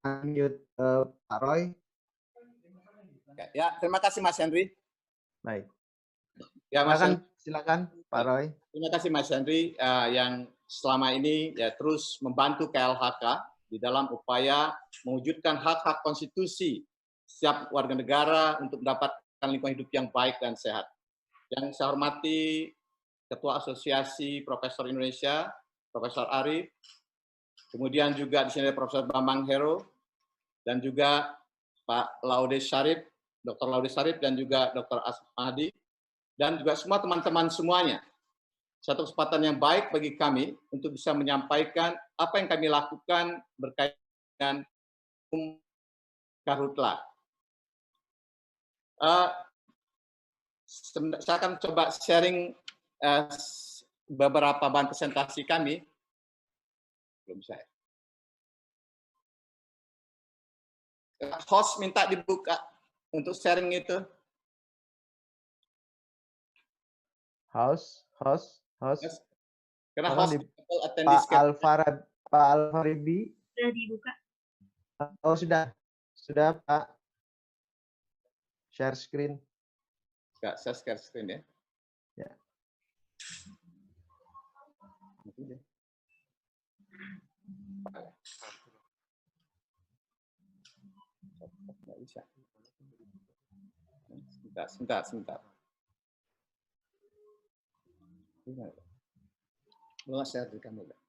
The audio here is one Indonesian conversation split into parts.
unmute Pak Roy. Ya, terima kasih Mas Henry. Baik. Ya, Mas Henry. Silakan Pak Roy. Terima kasih Mas Henry yang selama ini ya terus membantu KLHK di dalam upaya mewujudkan hak-hak konstitusi setiap warga negara untuk mendapatkan lingkungan hidup yang baik dan sehat. Yang saya hormati Ketua Asosiasi Profesor Indonesia, Profesor Arif, kemudian juga di sini ada Profesor Bambang Hero, dan juga Pak Laudes Syarif, Dr. Laudes Syarif, dan juga Dr. Asma Hadi, dan juga semua teman-teman semuanya. Satu kesempatan yang baik bagi kami untuk bisa menyampaikan apa yang kami lakukan berkaitan dengan Karhutla. Saya akan coba sharing beberapa bahan presentasi kami. Belum saya. Host minta dibuka untuk sharing itu. Host. Karena host Pak Alfaribi. Sudah dibuka. Oh, sudah Pak. Share screen. Enggak, saya share screen ya. Ya. Nggak bisa. Sebentar. Belum share di kamu enggak?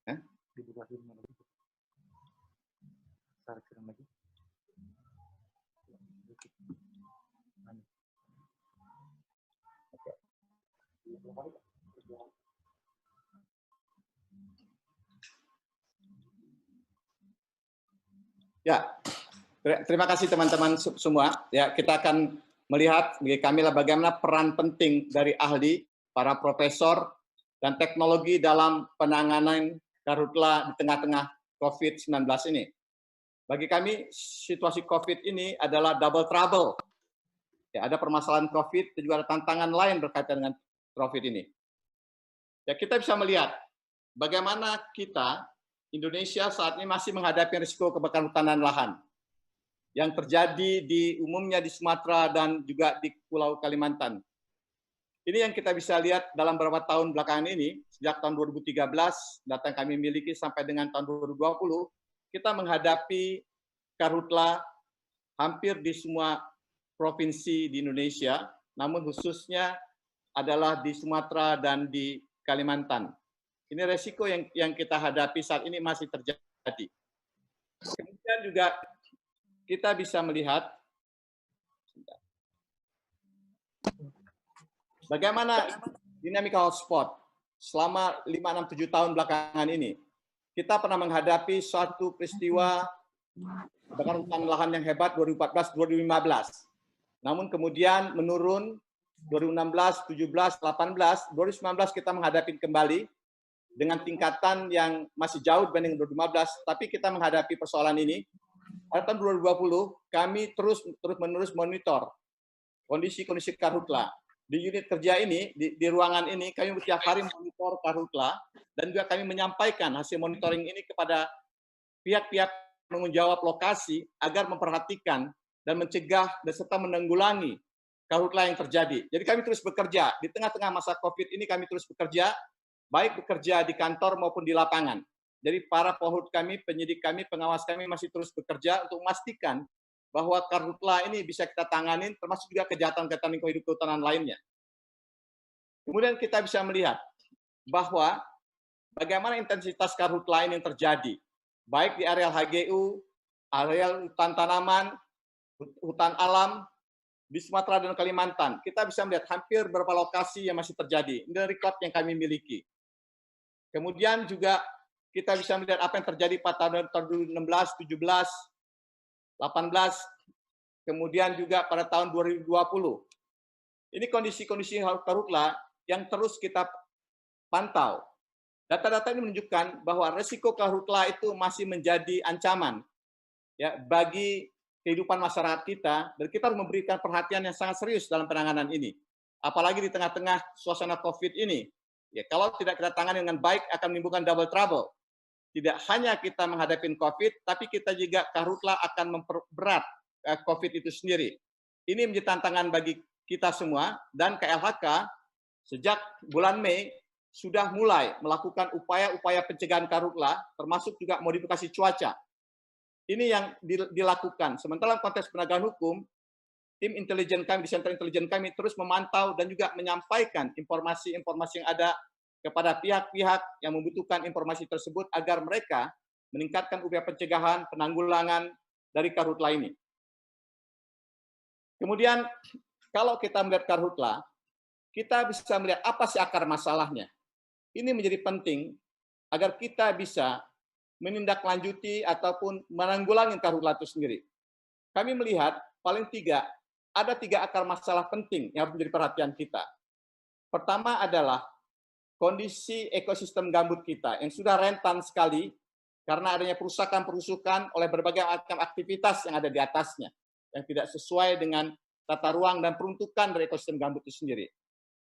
Hah? Dibuka lagi. Share screen lagi. Ya, terima kasih teman-teman semua. Ya, kita akan melihat bagi kami bagaimana peran penting dari ahli, para profesor, dan teknologi dalam penanganan Karhutla di tengah-tengah COVID-19 ini. Bagi kami, situasi COVID ini adalah double trouble. Ya, ada permasalahan COVID, dan juga ada tantangan lain berkaitan dengan COVID ini. Ya, kita bisa melihat bagaimana kita, Indonesia saat ini masih menghadapi risiko kebakaran hutan dan lahan yang terjadi umumnya di Sumatera dan juga di Pulau Kalimantan. Ini yang kita bisa lihat dalam beberapa tahun belakangan ini, sejak tahun 2013, data yang kami miliki sampai dengan tahun 2020, kita menghadapi Karhutla hampir di semua provinsi di Indonesia, namun khususnya adalah di Sumatera dan di Kalimantan. Ini resiko yang kita hadapi saat ini masih terjadi. Kemudian juga kita bisa melihat bagaimana dinamika hotspot selama 5, 6, 7 tahun belakangan ini. Kita pernah menghadapi suatu peristiwa kebakaran hutan lahan yang hebat 2014-2015. Namun kemudian menurun 2016, 17, 18, 2019 kita menghadapi kembali dengan tingkatan yang masih jauh dibanding 2015, tapi kita menghadapi persoalan ini. Pada tahun 2020, kami terus-menerus monitor kondisi Karhutla. Di unit kerja ini, di ruangan ini, kami setiap hari monitor Karhutla, dan juga kami menyampaikan hasil monitoring ini kepada pihak-pihak penanggung jawab lokasi agar memperhatikan dan mencegah dan serta menanggulangi Karhutla yang terjadi. Jadi kami terus bekerja. Di tengah-tengah masa COVID ini kami terus bekerja, baik bekerja di kantor maupun di lapangan. Jadi para pohut kami, penyidik kami, pengawas kami masih terus bekerja untuk memastikan bahwa Karhutla ini bisa kita tanganin, termasuk juga kejahatan-kejahatan lingkungan hidup kehutanan lainnya. Kemudian kita bisa melihat bahwa bagaimana intensitas Karhutla ini yang terjadi, baik di areal HGU, areal hutan tanaman, hutan alam, di Sumatera dan Kalimantan. Kita bisa melihat hampir beberapa lokasi yang masih terjadi. Ini dari rekod yang kami miliki. Kemudian juga kita bisa melihat apa yang terjadi pada tahun 2016, 17, 18, kemudian juga pada tahun 2020. Ini kondisi-kondisi Karhutla yang terus kita pantau. Data-data ini menunjukkan bahwa resiko Karhutla itu masih menjadi ancaman ya bagi kehidupan masyarakat kita, dan kita harus memberikan perhatian yang sangat serius dalam penanganan ini. Apalagi di tengah-tengah suasana COVID ini. Ya, kalau tidak kita tangani dengan baik akan menimbulkan double trouble. tidak hanya kita menghadapi COVID, tapi kita juga karhutlah akan memperberat COVID itu sendiri. Ini menjadi tantangan bagi kita semua, dan KLHK sejak bulan Mei sudah mulai melakukan upaya-upaya pencegahan karhutlah, termasuk juga modifikasi cuaca. Ini yang dilakukan. Sementara konteks penegakan hukum, tim intelijen kami, di Center Intelijen kami terus memantau dan juga menyampaikan informasi-informasi yang ada kepada pihak-pihak yang membutuhkan informasi tersebut agar mereka meningkatkan upaya pencegahan, penanggulangan dari karhutlah ini. Kemudian, kalau kita melihat karhutlah, kita bisa melihat apa sih akar masalahnya. Ini menjadi penting agar kita bisa menindaklanjuti ataupun menanggulangi karhutlah itu sendiri. Kami melihat paling ada tiga akar masalah penting yang harus menjadi perhatian kita. Pertama adalah kondisi ekosistem gambut kita yang sudah rentan sekali karena adanya perusakan-perusakan oleh berbagai macam aktivitas yang ada di atasnya, yang tidak sesuai dengan tata ruang dan peruntukan dari ekosistem gambut itu sendiri.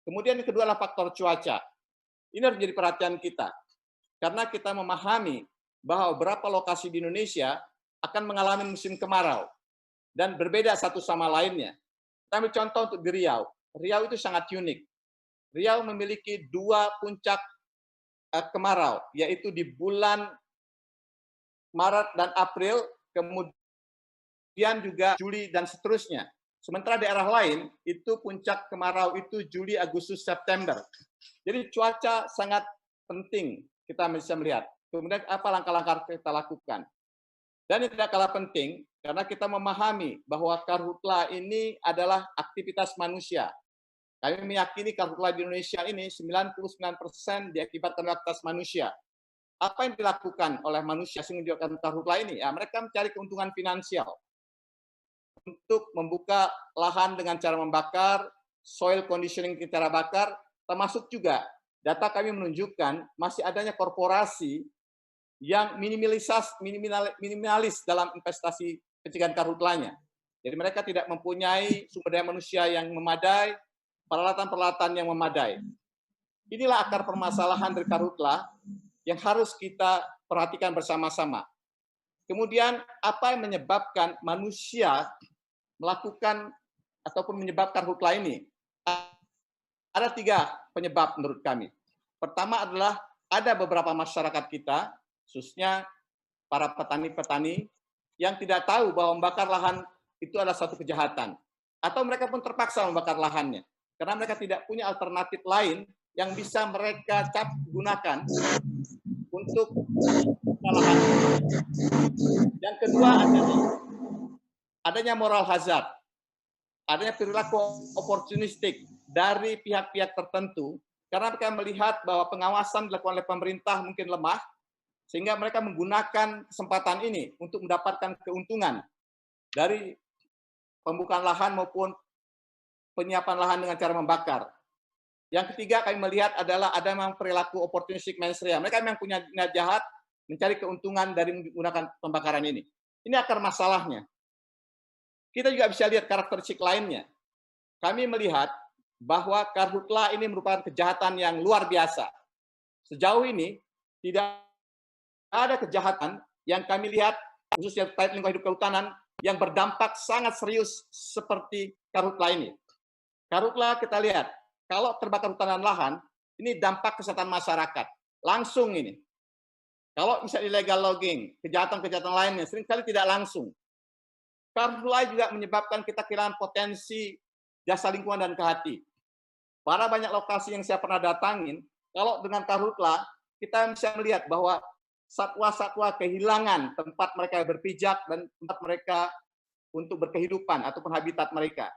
Kemudian yang kedua adalah faktor cuaca. Ini harus menjadi perhatian kita, karena kita memahami bahwa beberapa lokasi di Indonesia akan mengalami musim kemarau, dan berbeda satu sama lainnya. Kita ambil contoh untuk di Riau. Riau itu sangat unik. Riau memiliki dua puncak kemarau, yaitu di bulan Maret dan April, kemudian juga Juli dan seterusnya. Sementara daerah lain, itu puncak kemarau itu Juli, Agustus, September. Jadi cuaca sangat penting kita bisa melihat. Kemudian apa langkah-langkah kita lakukan. Dan yang tidak kalah penting, karena kita memahami bahwa karhutlah ini adalah aktivitas manusia. Kami meyakini karhutlah di Indonesia ini 99% diakibatkan oleh aktivitas manusia. Apa yang dilakukan oleh manusia sehingga menyebabkan karhutlah ini? Ya, mereka mencari keuntungan finansial untuk membuka lahan dengan cara membakar, soil conditioning dengan cara bakar, termasuk juga data kami menunjukkan masih adanya korporasi yang minimalis dalam investasi pencegahan karhutlahnya. Jadi mereka tidak mempunyai sumber daya manusia yang memadai, peralatan-peralatan yang memadai. Inilah akar permasalahan dari karhutlah yang harus kita perhatikan bersama-sama. Kemudian apa yang menyebabkan manusia melakukan ataupun menyebabkan karhutlah ini? Ada 3 penyebab menurut kami. Pertama adalah ada beberapa masyarakat kita, khususnya para petani-petani, yang tidak tahu bahwa membakar lahan itu adalah suatu kejahatan. Atau mereka pun terpaksa membakar lahannya. Karena mereka tidak punya alternatif lain yang bisa mereka gunakan untuk lahan. Yang kedua adanya moral hazard. Adanya perilaku oportunistik dari pihak-pihak tertentu, karena mereka melihat bahwa pengawasan dilakukan oleh pemerintah mungkin lemah, sehingga mereka menggunakan kesempatan ini untuk mendapatkan keuntungan dari pembukaan lahan maupun penyiapan lahan dengan cara membakar. Yang ketiga kami melihat adalah ada memang perilaku opportunistic mens rea. Mereka memang punya niat jahat mencari keuntungan dari menggunakan pembakaran ini. Ini akar masalahnya. Kita juga bisa lihat karakteristik lainnya. Kami melihat bahwa karhutlah ini merupakan kejahatan yang luar biasa. Sejauh ini tidak ada kejahatan yang kami lihat, khususnya terkait lingkungan hidup kehutanan, yang berdampak sangat serius seperti karhutlah ini. Karhutlah kita lihat, kalau terbakar hutan dan lahan, ini dampak kesehatan masyarakat. Langsung ini. Kalau misalnya illegal logging, kejahatan-kejahatan lainnya, seringkali tidak langsung. Karhutlah juga menyebabkan kita kehilangan potensi jasa lingkungan dan kehati. Pada banyak lokasi yang saya pernah datangin, kalau dengan karhutlah, kita bisa melihat bahwa satwa-satwa kehilangan tempat mereka berpijak dan tempat mereka untuk berkehidupan ataupun habitat mereka.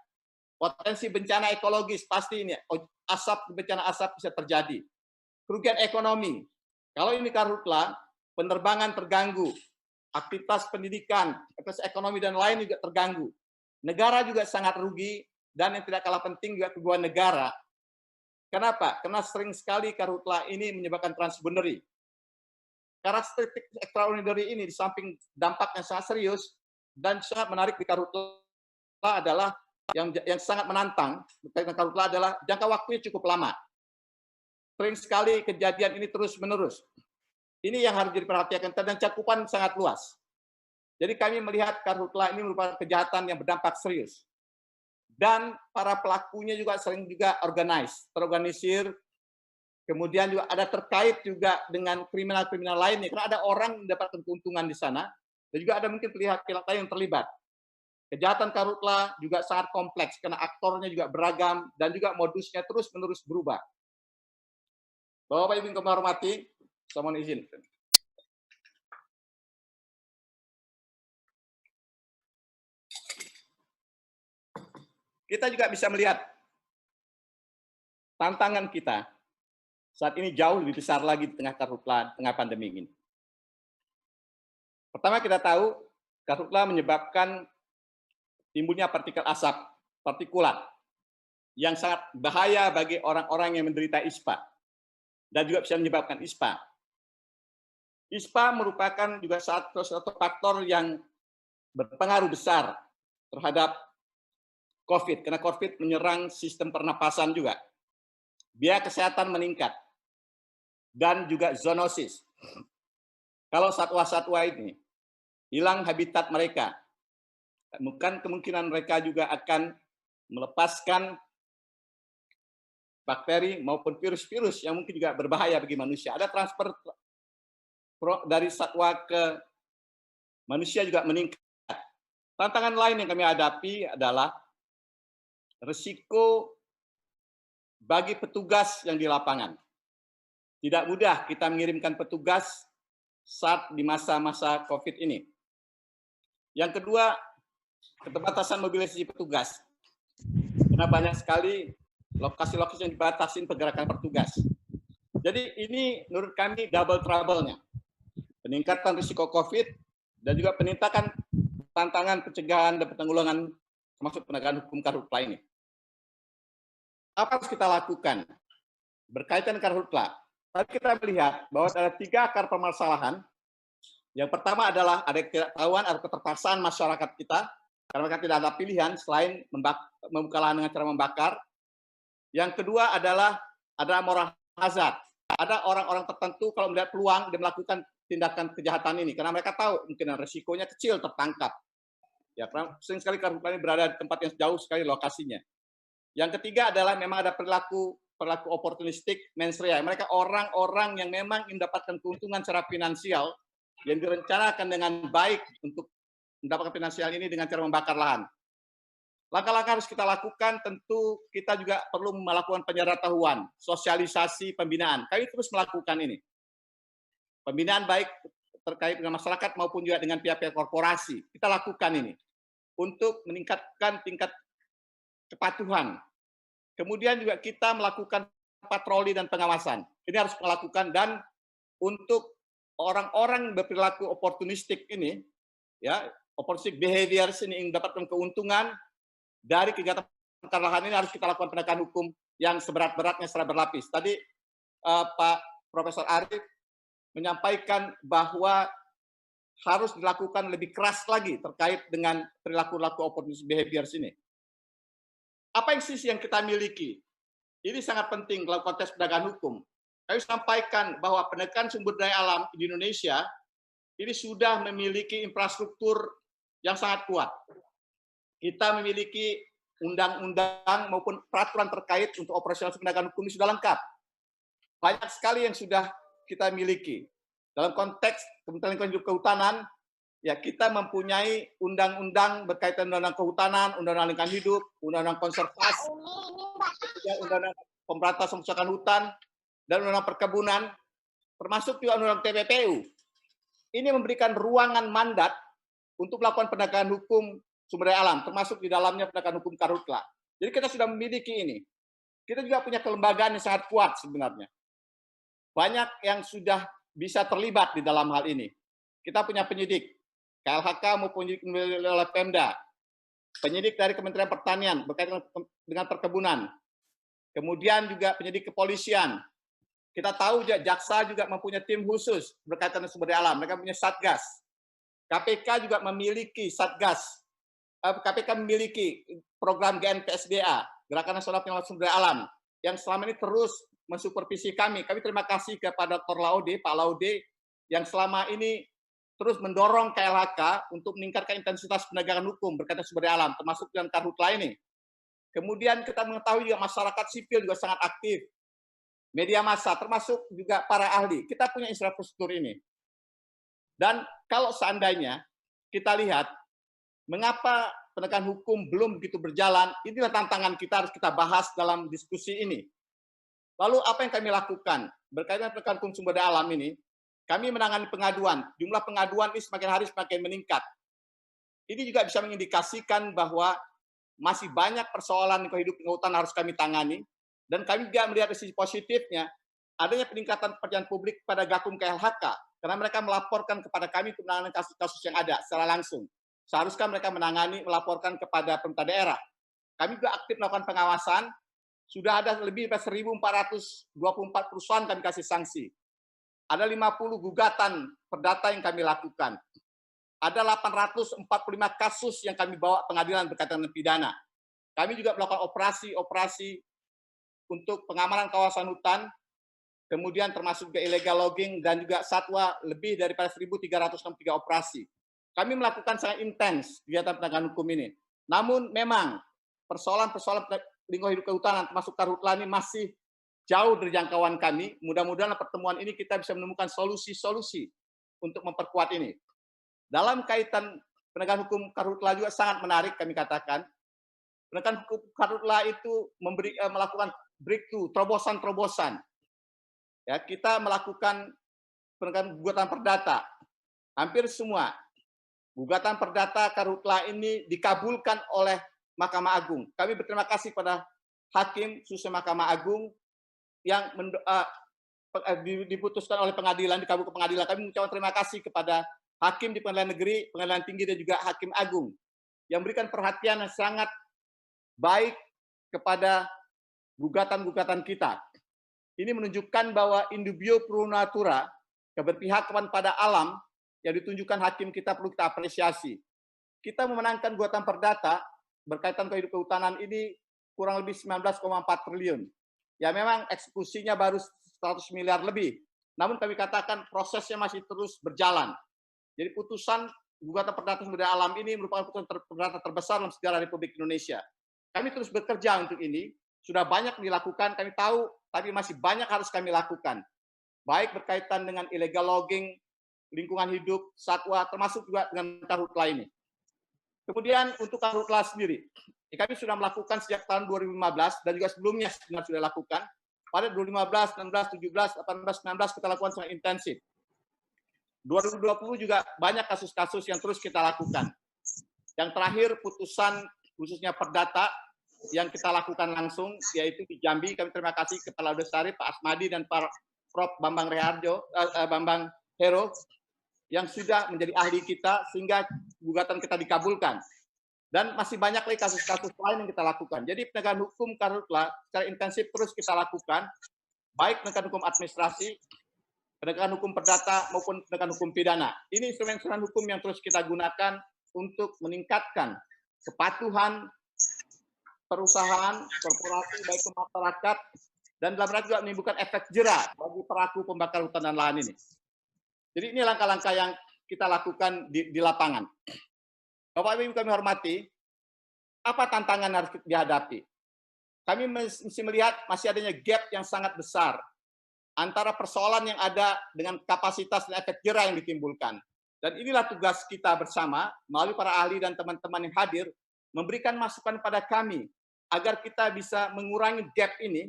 Potensi bencana ekologis pasti ini, bencana asap bisa terjadi. Kerugian ekonomi, kalau ini karhutlah, penerbangan terganggu, aktivitas pendidikan, aktivitas ekonomi dan lain juga terganggu. Negara juga sangat rugi, dan yang tidak kalah penting juga kerugian negara. Kenapa? Karena sering sekali karhutlah ini menyebabkan transboundary. Karakteristik extraordinary ini di samping dampaknya sangat serius dan sangat menarik di karhutlah adalah yang sangat menantang dengan karhutlah adalah jangka waktunya cukup lama. Sering sekali kejadian ini terus-menerus. Ini yang harus diperhatikan dan cakupan sangat luas. Jadi kami melihat karhutla ini merupakan kejahatan yang berdampak serius. Dan para pelakunya juga sering juga terorganisir, kemudian juga ada terkait juga dengan kriminal-kriminal lainnya, karena ada orang mendapatkan keuntungan di sana, dan juga ada mungkin pihak-pihak lain yang terlibat. Kejahatan karhutla juga sangat kompleks, karena aktornya juga beragam, dan juga modusnya terus-menerus berubah. Bapak Ibu yang kami hormati, saya mohon izin. Kita juga bisa melihat tantangan kita saat ini jauh lebih besar lagi di tengah karhutla, tengah pandemi ini. Pertama kita tahu karhutla menyebabkan timbulnya partikel asap, partikulat, yang sangat bahaya bagi orang-orang yang menderita ISPA, dan juga bisa menyebabkan ISPA. ISPA merupakan juga satu faktor yang berpengaruh besar terhadap COVID, karena COVID menyerang sistem pernapasan juga. Biaya kesehatan meningkat, dan juga zoonosis. Kalau satwa-satwa ini hilang habitat mereka, bukan kemungkinan mereka juga akan melepaskan bakteri maupun virus-virus yang mungkin juga berbahaya bagi manusia. Ada transfer dari satwa ke manusia juga meningkat. Tantangan lain yang kami hadapi adalah risiko bagi petugas yang di lapangan. Tidak mudah kita mengirimkan petugas saat di masa-masa COVID ini. Yang kedua, keterbatasan mobilisasi petugas. Karena banyak sekali lokasi-lokasi yang dibatasi pergerakan petugas. Jadi ini menurut kami double trouble-nya. Peningkatan risiko COVID dan juga peningkatan tantangan pencegahan dan penanggulangan termasuk penegakan hukum karhutla ini. Apa harus kita lakukan berkaitan karhutla? Tadi kita melihat bahwa ada 3 akar permasalahan. Yang pertama adalah ada ketidaktahuan atau keterpaksaan masyarakat kita, karena mereka tidak ada pilihan selain membuka lahan dengan cara membakar. Yang kedua adalah ada moral hazard. Ada orang-orang tertentu kalau melihat peluang dan melakukan tindakan kejahatan ini, karena mereka tahu mungkin risikonya kecil tertangkap. Ya, karena sering sekali karhutla ini berada di tempat yang jauh sekali lokasinya. Yang ketiga adalah memang ada perilaku oportunistik mens rea. Mereka orang-orang yang memang mendapatkan keuntungan secara finansial yang direncanakan dengan baik untuk mendapatkan finansial ini dengan cara membakar lahan. Langkah-langkah harus kita lakukan, tentu kita juga perlu melakukan penyeratahuan, sosialisasi, pembinaan. Kami terus melakukan ini. Pembinaan baik terkait dengan masyarakat maupun juga dengan pihak-pihak korporasi. Kita lakukan ini untuk meningkatkan tingkat kepatuhan. Kemudian juga kita melakukan patroli dan pengawasan. Ini harus melakukan, dan untuk orang-orang berperilaku oportunistik ini, ya, opportunistic behaviors ini yang mendapatkan keuntungan dari kegiatan bakar lahan ini harus kita lakukan penegakan hukum yang seberat-beratnya secara berlapis. Tadi Pak Profesor Arief menyampaikan bahwa harus dilakukan lebih keras lagi terkait dengan perilaku-perilaku opportunistic behaviors ini. Apa sisi yang kita miliki? Ini sangat penting dalam konteks penegakan hukum. Kami sampaikan bahwa penegakan sumber daya alam di Indonesia ini sudah memiliki infrastruktur yang sangat kuat. Kita memiliki undang-undang maupun peraturan terkait untuk operasional penegakan hukum ini sudah lengkap. Banyak sekali yang sudah kita miliki. Dalam konteks Kementerian Lingkungan Hidup Kehutanan, ya kita mempunyai undang-undang berkaitan undang-undang kehutanan, undang-undang lingkungan hidup, undang-undang konservasi, undang-undang pemberantasan kerusakan hutan, dan undang-undang perkebunan, termasuk juga undang-undang TPPU. Ini memberikan ruangan mandat untuk melakukan penegakan hukum sumber daya alam, termasuk di dalamnya penegakan hukum karhutla. Jadi kita sudah memiliki ini. Kita juga punya kelembagaan yang sangat kuat sebenarnya. Banyak yang sudah bisa terlibat di dalam hal ini. Kita punya penyidik, KLHK maupun oleh Pemda, penyidik dari Kementerian Pertanian berkaitan dengan perkebunan, kemudian juga penyidik kepolisian. Kita tahu jaksa juga mempunyai tim khusus berkaitan dengan sumber daya alam, mereka punya satgas. KPK juga memiliki satgas. KPK memiliki program GNPSDA, Gerakan Nasional Pengelolaan Sumber Daya Alam, yang selama ini terus mensupervisi kami. Kami terima kasih kepada Dr. Laude, Pak Laude, yang selama ini terus mendorong KLHK untuk meningkatkan intensitas penegakan hukum berkaitan sumber daya alam, termasuk dengan Karhutla ini. Kemudian kita mengetahui juga masyarakat sipil juga sangat aktif, media massa, termasuk juga para ahli. Kita punya infrastruktur ini. Dan kalau seandainya kita lihat mengapa penegakan hukum belum begitu berjalan, inilah tantangan kita harus kita bahas dalam diskusi ini. Lalu apa yang kami lakukan? Berkaitan penegakan hukum sumber daya alam ini, kami menangani pengaduan. Jumlah pengaduan ini semakin hari semakin meningkat. Ini juga bisa mengindikasikan bahwa masih banyak persoalan di kehidupan hutan harus kami tangani. Dan kami juga melihat sisi positifnya, adanya peningkatan kepercayaan publik pada Gakum KLHK, karena mereka melaporkan kepada kami untuk menangani kasus-kasus yang ada secara langsung. Seharusnya mereka melaporkan kepada pemerintah daerah. Kami juga aktif melakukan pengawasan, sudah ada lebih dari 1.424 perusahaan kami kasih sanksi. Ada 50 gugatan perdata yang kami lakukan. Ada 845 kasus yang kami bawa pengadilan berkaitan dengan pidana. Kami juga melakukan operasi untuk pengamanan kawasan hutan, kemudian termasuk juga illegal logging dan juga satwa lebih daripada 1.363 operasi. Kami melakukan sangat intens kegiatan penegakan hukum ini. Namun memang persoalan-persoalan lingkungan hidup kehutanan termasuk Karhutla ini masih jauh dari jangkauan kami. Mudah-mudahan pertemuan ini kita bisa menemukan solusi-solusi untuk memperkuat ini. Dalam kaitan penegakan hukum Karhutla juga sangat menarik kami katakan. Penegakan hukum Karhutla itu melakukan breakthrough, terobosan-terobosan. Ya, kita melakukan penegakan gugatan perdata. Hampir semua gugatan perdata Karhutla ini dikabulkan oleh Mahkamah Agung. Kami berterima kasih pada Hakim khususnya Mahkamah Agung yang diputuskan oleh pengadilan, dikabulkan pengadilan. Kami mengucapkan terima kasih kepada Hakim di Pengadilan Negeri, Pengadilan Tinggi, dan juga Hakim Agung yang memberikan perhatian yang sangat baik kepada gugatan-gugatan kita. Ini menunjukkan bahwa indubio pro natura, keberpihakan pada alam yang ditunjukkan hakim kita perlu kita apresiasi. Kita memenangkan gugatan perdata berkaitan kehidupan kehutanan ini kurang lebih 19,4 triliun. Ya memang eksekusinya baru 100 miliar lebih. Namun kami katakan prosesnya masih terus berjalan. Jadi putusan gugatan perdata sumber daya alam ini merupakan putusan perdata terbesar dalam sejarah Republik Indonesia. Kami terus bekerja untuk ini. Sudah banyak dilakukan, kami tahu, tapi masih banyak harus kami lakukan. Baik berkaitan dengan illegal logging, lingkungan hidup, satwa, termasuk juga dengan Karhutla ini. Kemudian untuk Karhutla sendiri, kami sudah melakukan sejak tahun 2015 dan juga sebelumnya sudah lakukan. Pada 2015, 16, 17, 18, 19 kita lakukan sangat intensif. 2020 juga banyak kasus-kasus yang terus kita lakukan. Yang terakhir putusan khususnya perdata yang kita lakukan langsung yaitu di Jambi. Kami terima kasih Kepala Besari Pak Asmadi dan Pak Prof Bambang Bambang Hero yang sudah menjadi ahli kita sehingga gugatan kita dikabulkan. Dan masih banyak lagi kasus-kasus lain yang kita lakukan. Jadi penegakan hukum Karhutla secara intensif terus kita lakukan, baik penegakan hukum administrasi, penegakan hukum perdata maupun penegakan hukum pidana. Ini instrumen-instrumen hukum yang terus kita gunakan untuk meningkatkan kepatuhan perusahaan, korporasi, baik ke masyarakat, dan dalam rangka juga menimbulkan efek jera bagi pelaku pembakaran hutan dan lahan ini. Jadi ini langkah-langkah yang kita lakukan di lapangan. Bapak Ibu kami hormati, apa tantangan harus dihadapi? Kami mesti melihat masih adanya gap yang sangat besar antara persoalan yang ada dengan kapasitas dan efek jera yang ditimbulkan. Dan inilah tugas kita bersama, melalui para ahli dan teman-teman yang hadir, memberikan masukan pada kami, agar kita bisa mengurangi gap ini,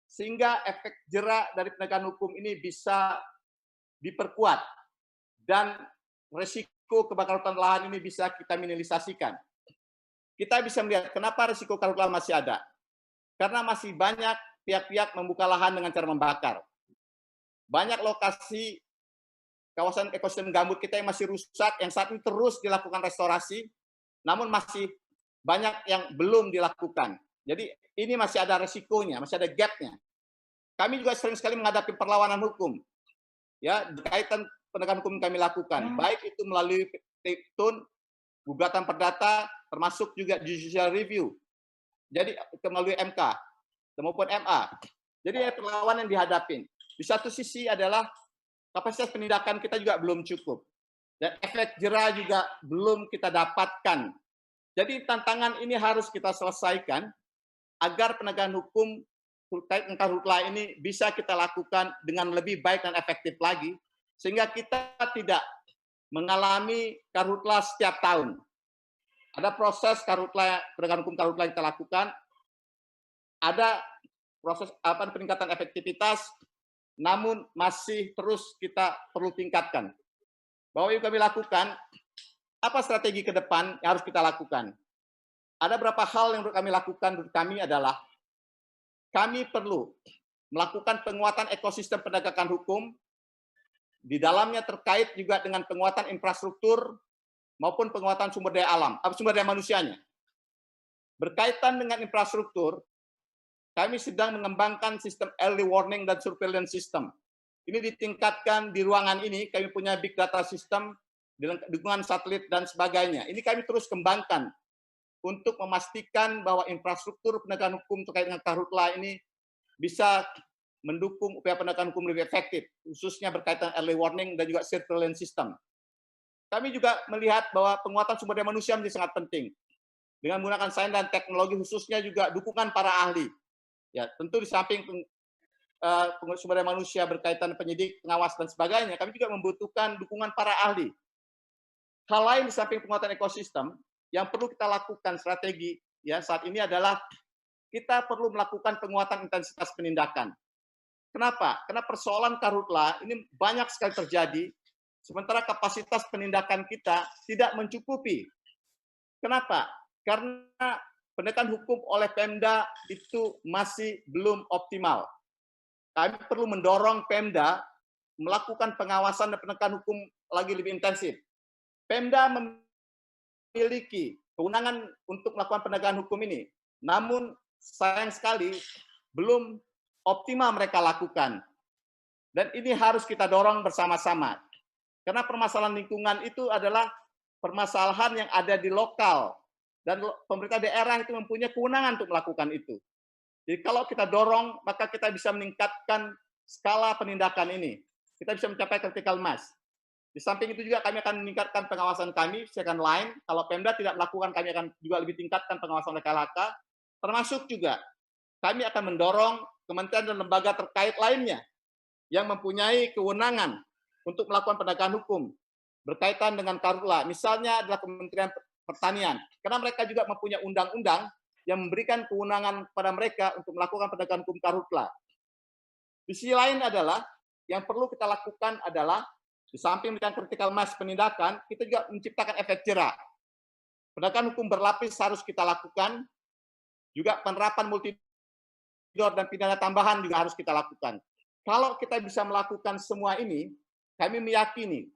sehingga efek jera dari penegakan hukum ini bisa diperkuat, dan resiko kebakaran hutan lahan ini bisa kita minimalisasikan. Kita bisa melihat kenapa risiko Karhutla masih ada. Karena masih banyak pihak-pihak membuka lahan dengan cara membakar. Banyak lokasi kawasan ekosistem gambut kita yang masih rusak, yang saat ini terus dilakukan restorasi, namun masih banyak yang belum dilakukan. Jadi ini masih ada resikonya, masih ada gap-nya. Kami juga sering sekali menghadapi perlawanan hukum. Ya, berkaitan penegakan hukum yang kami lakukan, baik itu melalui petitum, gugatan perdata, termasuk juga judicial review. Jadi melalui MK maupun MA. Jadi perlawanan yang dihadapin. Di satu sisi adalah kapasitas penindakan kita juga belum cukup. Dan efek jera juga belum kita dapatkan. Jadi tantangan ini harus kita selesaikan agar penegakan hukum terkait dengan karhutla ini bisa kita lakukan dengan lebih baik dan efektif lagi, sehingga kita tidak mengalami karhutla setiap tahun. Ada proses karhutla, penegakan hukum karhutla yang kita lakukan, ada proses peningkatan efektivitas, namun masih terus kita perlu tingkatkan. Bahwa yang kami lakukan, apa strategi ke depan yang harus kita lakukan? Ada beberapa hal yang kami lakukan menurut kami adalah kami perlu melakukan penguatan ekosistem penegakan hukum, di dalamnya terkait juga dengan penguatan infrastruktur maupun penguatan sumber daya alam, sumber daya manusianya. Berkaitan dengan infrastruktur, kami sedang mengembangkan sistem early warning dan surveillance system. Ini ditingkatkan di ruangan ini, kami punya big data system, dukungan satelit dan sebagainya. Ini kami terus kembangkan untuk memastikan bahwa infrastruktur penegakan hukum terkait dengan karhutla ini bisa mendukung upaya penegakan hukum lebih efektif, khususnya berkaitan early warning dan juga surveillance system. Kami juga melihat bahwa penguatan sumber daya manusia menjadi sangat penting. Dengan menggunakan sains dan teknologi, khususnya juga dukungan para ahli. Ya, tentu di samping sumber daya manusia berkaitan penyidik, pengawas, dan sebagainya, kami juga membutuhkan dukungan para ahli. Hal lain di samping penguatan ekosistem, yang perlu kita lakukan strategi ya saat ini adalah kita perlu melakukan penguatan intensitas penindakan. Kenapa? Karena persoalan karhutla ini banyak sekali terjadi, sementara kapasitas penindakan kita tidak mencukupi. Kenapa? Karena penegakan hukum oleh Pemda itu masih belum optimal. Kami perlu mendorong Pemda melakukan pengawasan dan penegakan hukum lagi lebih intensif. Pemda memiliki kewenangan untuk melakukan penegakan hukum ini, namun sayang sekali belum optimal mereka lakukan. Dan ini harus kita dorong bersama-sama. Karena permasalahan lingkungan itu adalah permasalahan yang ada di lokal. Dan pemerintah daerah itu mempunyai kewenangan untuk melakukan itu. Jadi kalau kita dorong, maka kita bisa meningkatkan skala penindakan ini. Kita bisa mencapai critical mass. Di samping itu juga kami akan meningkatkan pengawasan kami second line. Kalau Pemda tidak melakukan, kami akan juga lebih tingkatkan pengawasan oleh KLHK. Termasuk juga kami akan mendorong kementerian dan lembaga terkait lainnya yang mempunyai kewenangan untuk melakukan penegakan hukum berkaitan dengan karhutla. Misalnya adalah Kementerian Pertanian. Karena mereka juga mempunyai undang-undang yang memberikan kewenangan kepada mereka untuk melakukan penegakan hukum karhutla. Di sisi lain adalah, yang perlu kita lakukan adalah, di samping dengan critical mass penindakan, kita juga menciptakan efek jera. Penegakan hukum berlapis harus kita lakukan, juga penerapan multidor dan pidana tambahan juga harus kita lakukan. Kalau kita bisa melakukan semua ini, kami meyakini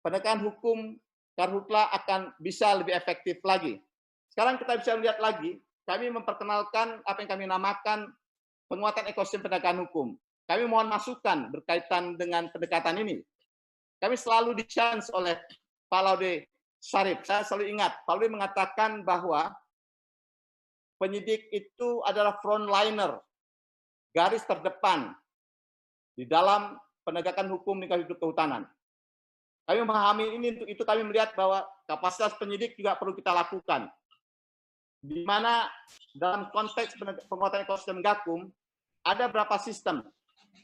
penegakan hukum karhutla akan bisa lebih efektif lagi. Sekarang kita bisa melihat lagi, kami memperkenalkan apa yang kami namakan penguatan ekosistem penegakan hukum. Kami mohon masukan berkaitan dengan pendekatan ini. Kami selalu di-challenge oleh Pak Laude Syarif. Saya selalu ingat, Pak Laude mengatakan bahwa penyidik itu adalah frontliner, garis terdepan di dalam penegakan hukum lingkungan hidup kehutanan. Kami memahami ini, untuk itu kami melihat bahwa kapasitas penyidik juga perlu kita lakukan. Di mana dalam konteks penguatan ekosistem Gakum, ada beberapa sistem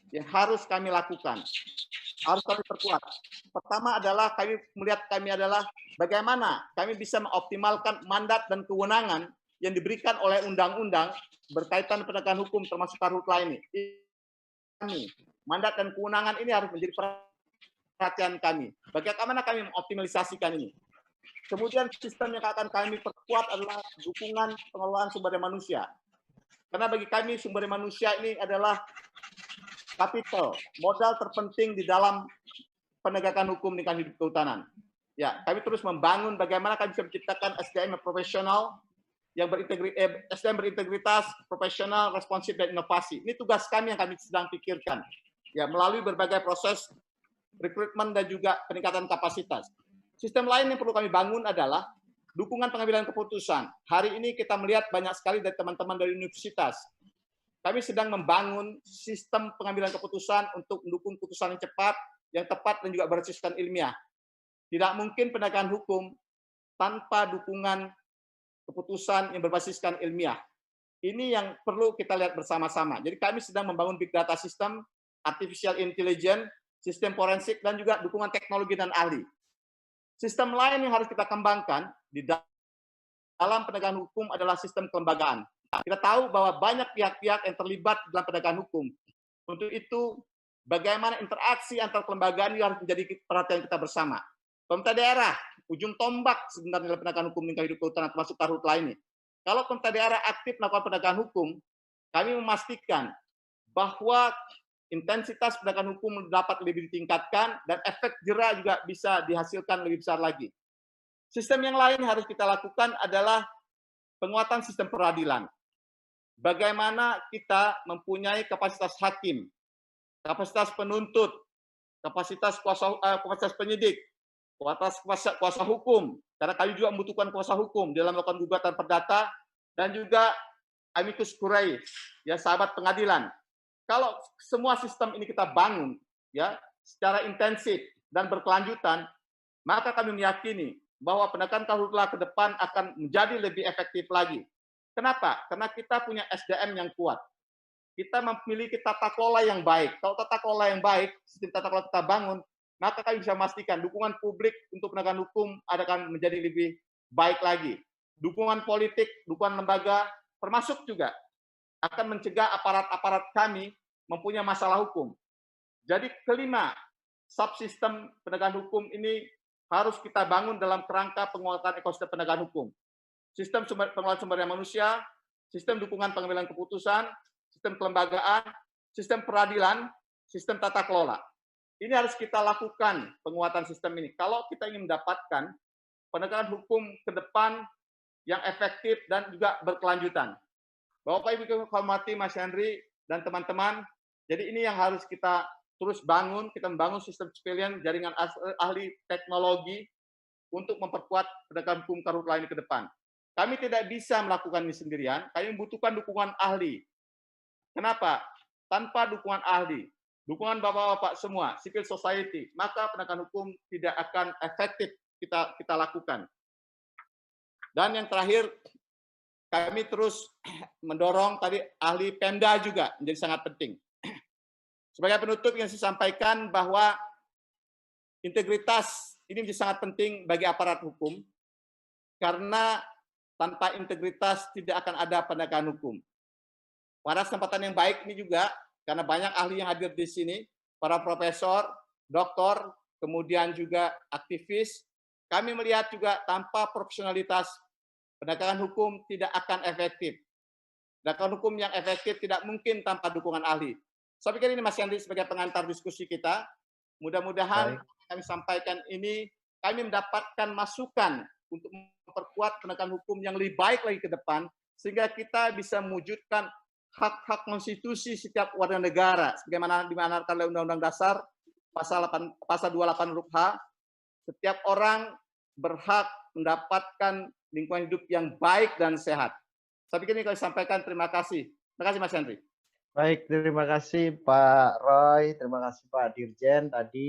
yang harus kami lakukan, harus kami perkuat. Pertama adalah kami melihat adalah bagaimana kami bisa mengoptimalkan mandat dan kewenangan yang diberikan oleh undang-undang berkaitan penegakan hukum termasuk karhutla ini. Mandat dan kewenangan ini harus menjadi perhatian kami. Bagaimana kami mengoptimalisasikan ini? Kemudian sistem yang akan kami perkuat adalah dukungan pengelolaan sumber daya manusia. Karena bagi kami sumber daya manusia ini adalah kapital, modal terpenting di dalam penegakan hukum lingkungan hidup kehutanan. Ya, kami terus membangun bagaimana kami bisa menciptakan SDM yang profesional, yang SDM berintegritas, profesional, responsif, dan inovasi. Ini tugas kami yang kami sedang pikirkan. Ya, melalui berbagai proses rekrutmen dan juga peningkatan kapasitas. Sistem lain yang perlu kami bangun adalah dukungan pengambilan keputusan. Hari ini kita melihat banyak sekali dari teman-teman dari universitas. Kami sedang membangun sistem pengambilan keputusan untuk mendukung keputusan yang cepat, yang tepat dan juga bersistem ilmiah. Tidak mungkin penegakan hukum tanpa dukungan keputusan yang berbasiskan ilmiah. Ini yang perlu kita lihat bersama-sama. Jadi kami sedang membangun big data system, artificial intelligence, sistem forensik, dan juga dukungan teknologi dan ahli. Sistem lain yang harus kita kembangkan di dalam penegakan hukum adalah sistem kelembagaan. Kita tahu bahwa banyak pihak-pihak yang terlibat dalam penegakan hukum. Untuk itu, bagaimana interaksi antar kelembagaan ini harus menjadi perhatian kita bersama. Pemerintah daerah, ujung tombak sebenarnya dalam penegakan hukum lingkungan hidup kehutanan termasuk karhutla ini. Kalau pemerintah daerah aktif melakukan penegakan hukum, kami memastikan bahwa intensitas penegakan hukum dapat lebih ditingkatkan dan efek jera juga bisa dihasilkan lebih besar lagi. Sistem yang lain harus kita lakukan adalah penguatan sistem peradilan. Bagaimana kita mempunyai kapasitas hakim, kapasitas penuntut, kapasitas penyidik, kuasa hukum, karena kami juga membutuhkan kuasa hukum dalam melakukan gugatan perdata, dan juga amicus curiae, ya sahabat pengadilan. Kalau semua sistem ini kita bangun ya secara intensif dan berkelanjutan, maka kami meyakini bahwa penegakan karhutla ke depan akan menjadi lebih efektif lagi. Kenapa? Karena kita punya SDM yang kuat. Kita memiliki tata kelola yang baik. Kalau tata kelola yang baik, sistem tata kelola kita bangun, maka kami bisa memastikan dukungan publik untuk penegakan hukum akan menjadi lebih baik lagi. Dukungan politik, dukungan lembaga, termasuk juga akan mencegah aparat-aparat kami mempunyai masalah hukum. Jadi kelima, subsistem penegakan hukum ini harus kita bangun dalam kerangka penguatan ekosistem penegakan hukum. Sistem pengelolaan sumber daya manusia, sistem dukungan pengambilan keputusan, sistem kelembagaan, sistem peradilan, sistem tata kelola. Ini harus kita lakukan penguatan sistem ini. Kalau kita ingin mendapatkan penegakan hukum ke depan yang efektif dan juga berkelanjutan. Bapak Ibu hormati Mas Henry dan teman-teman, jadi ini yang harus kita terus bangun, kita membangun sistem civilian, jaringan ahli teknologi untuk memperkuat penegakan hukum karhutla ini ke depan. Kami tidak bisa melakukan ini sendirian, kami membutuhkan dukungan ahli. Kenapa? Tanpa dukungan ahli, dukungan bapak-bapak semua, civil society, maka penegakan hukum tidak akan efektif kita lakukan. Dan yang terakhir, kami terus mendorong tadi ahli Pemda juga menjadi sangat penting. Sebagai penutup yang saya sampaikan bahwa integritas ini menjadi sangat penting bagi aparat hukum, karena tanpa integritas tidak akan ada penegakan hukum. Pada kesempatan yang baik ini juga, karena banyak ahli yang hadir di sini, para profesor, doktor, kemudian juga aktivis, kami melihat juga tanpa profesionalitas, penegakan hukum tidak akan efektif. Penegakan hukum yang efektif tidak mungkin tanpa dukungan ahli. Saya pikir ini Mas Yandri sebagai pengantar diskusi kita. Mudah-mudahan kami sampaikan ini, kami mendapatkan masukan untuk memperkuat penegakan hukum yang lebih baik lagi ke depan, sehingga kita bisa mewujudkan hak-hak konstitusi setiap warga negara, sebagaimana dimanatkan oleh Undang-Undang Dasar pasal 28 huruf H, setiap orang berhak mendapatkan lingkungan hidup yang baik dan sehat. Saya pikir ini kami sampaikan. Terima kasih. Terima kasih Mas Henry. Baik, terima kasih Pak Roy, terima kasih Pak Dirjen tadi.